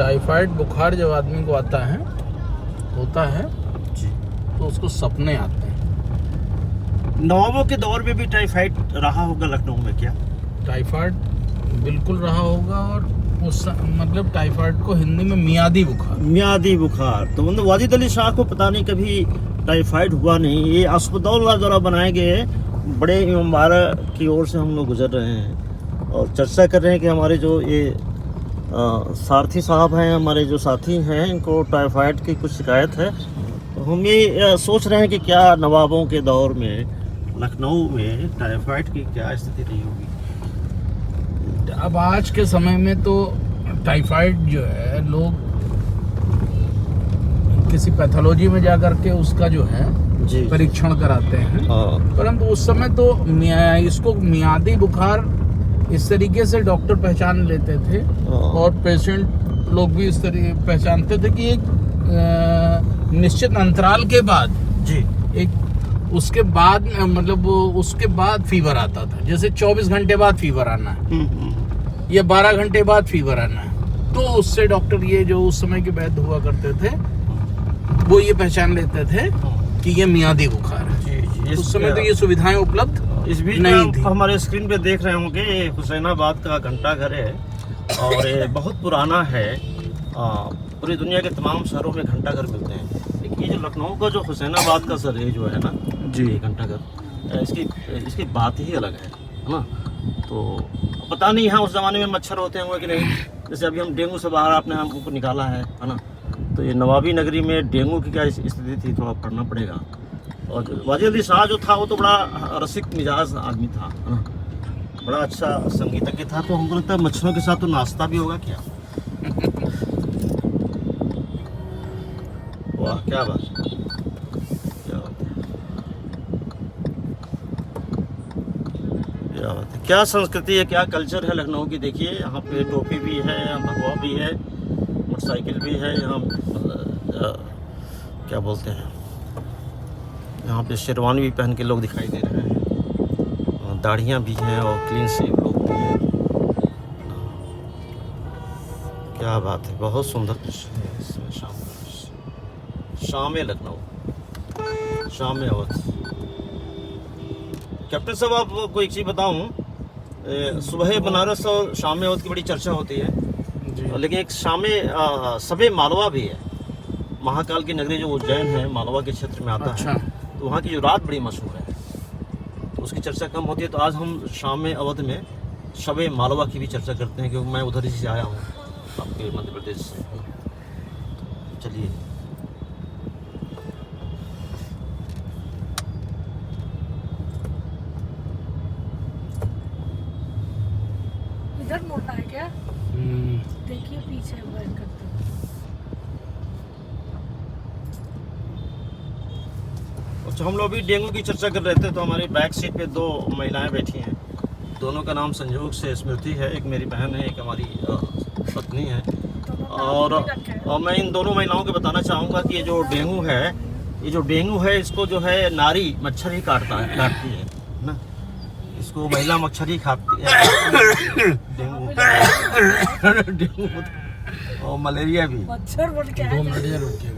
Typhoid बुखार जब आदमी को आता है, होता है जी, तो उसको सपने आते हैं। नवाबों के दौर में भी टाइफाइड रहा होगा लखनऊ में क्या? टाइफाइड बिल्कुल रहा होगा, और उस मतलब टाइफाइड को हिंदी में मियादी बुखार। मियादी बुखार। तो मतलब वाजिद अली शाह को पता नहीं कभी टाइफाइड हुआ नहीं। ये अस्पताल द्वारा बनाए गए बड़े इमाम की ओर से हम लोग गुजर रहे हैं और चर्चा कर रहे हैं कि हमारे जो ये सारथी साहब हैं, हमारे जो साथी हैं, इनको टाइफाइड की कुछ शिकायत है। तो हम ये सोच रहे हैं कि क्या नवाबों के दौर में लखनऊ में टाइफाइड की क्या स्थिति रही होगी। अब आज के समय में तो टाइफाइड जो है, लोग किसी पैथोलॉजी में जा करके उसका जो है जी, परीक्षण कराते हैं। हाँ, परंतु उस समय तो इसको मियादी बुखार इस तरीके से डॉक्टर पहचान लेते थे, और पेशेंट लोग भी इस तरीके पहचानते थे कि एक निश्चित अंतराल के बाद जी, एक उसके बाद मतलब उसके बाद फीवर आता था। जैसे 24 घंटे बाद फीवर आना है या 12 घंटे बाद फीवर आना है, तो उससे डॉक्टर ये जो उस समय के वैद्य हुआ करते थे वो ये पहचान लेते थे कि ये मियादी बुखार है। जी, जी। उस समय तो ये सुविधाएं उपलब्ध इस बीच में नहीं थी। आप हमारे स्क्रीन पे देख रहे होंगे, ये हुसैनाबाद का घंटा घर है और ये बहुत पुराना है। पूरी दुनिया के तमाम शहरों में घंटा घर मिलते हैं, लेकिन ये जो लखनऊ का जो हुसैनाबाद का सर है जो है ना जी, ये घंटा घर, इसकी बात ही अलग है ना। तो पता नहीं यहाँ उस ज़माने में मच्छर होते होंगे कि नहीं। जैसे अभी हम डेंगू से बाहर आपने हमको निकाला है ना। तो ये नवाबी नगरी में डेंगू की क्या स्थिति थी, थोड़ा पढ़ना पड़ेगा। और वाजिद अली शाह जो था वो तो बड़ा रसिक मिजाज आदमी था, है ना, बड़ा अच्छा संगीतज्ञ था। तो हमको लगता है मच्छरों के साथ तो नाश्ता भी होगा क्या। वाह, क्या बात है, क्या बात है, क्या बात है, क्या संस्कृति है, क्या कल्चर है लखनऊ की। देखिए यहाँ पे टोपी भी है, यहाँ भगवा भी है, मोटरसाइकिल भी है, यहाँ क्या बोलते हैं, यहाँ पे शेरवानी भी पहन के लोग दिखाई दे रहे हैं, दाढ़ियाँ भी हैं और क्लीन शेव लोग भी हैं। क्या बात है, बहुत सुंदर दृश्य है इसमें। शाम का दृश्य, शाम लखनऊ, शाम अवध। कैप्टन साहब आपको एक चीज़ बताऊँ, सुबह बनारस और शाम अवध की बड़ी चर्चा होती है, लेकिन एक शाम सबे मालवा भी है। महाकाल की नगरी जो उज्जैन है, मालवा के क्षेत्र में आता है, तो वहाँ की जो रात बड़ी मशहूर है, तो उसकी चर्चा कम होती है। तो आज हम शाम अवध में शबे मालवा की भी चर्चा करते हैं, क्योंकि मैं उधर ही से आया हूँ, आपके मध्य प्रदेश से। चलिए, इधर मोड़ना है क्या? देखिए पीछे बैठ करते। अच्छा, हम लोग अभी डेंगू की चर्चा कर रहे थे, तो हमारी बैक सीट पे दो महिलाएं बैठी हैं। दोनों का नाम संयोग से स्मृति है, एक मेरी बहन है, एक हमारी पत्नी है। और मैं इन दोनों महिलाओं को बताना चाहूँगा कि ये जो डेंगू है, इसको जो है नारी मच्छर ही काटती है ना। इसको महिला मच्छर ही खाती है। डेंगू और मलेरिया भी। मच्छर बढ़ गया है। 2 मिनट रुकिए।